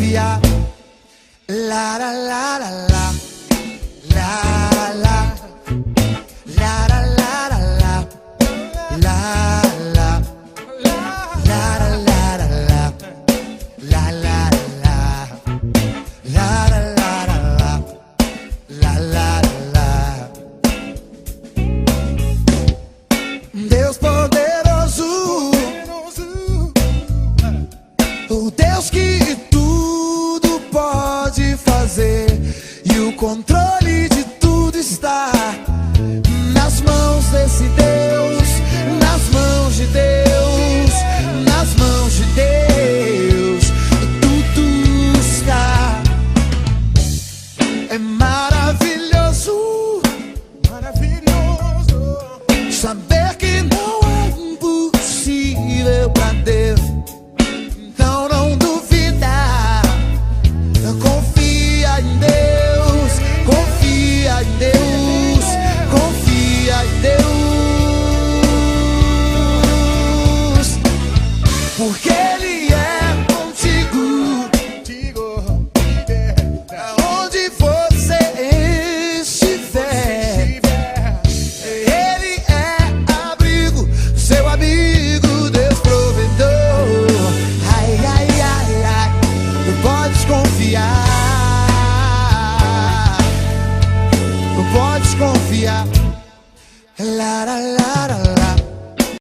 confiar. La la la la la, la la, la la la la la, la la, la la la la la, la la la, la la la la, la la la. Deus poderoso, o Deus que tudo pode fazer, e o controle de tudo está nas mãos desse Deus, nas mãos de Deus, nas mãos de Deus. Tudo está. É maravilhoso, maravilhoso saber que não é impossível pra Deus. Então não duvida, confia em Deus, confia em Deus, confia em Deus, porque Ele é contigo, aonde você estiver. Ele é abrigo, seu amigo, Deus provedor. Ai, ai, ai, ai, tu podes confiar, tu podes confiar. La la la la la.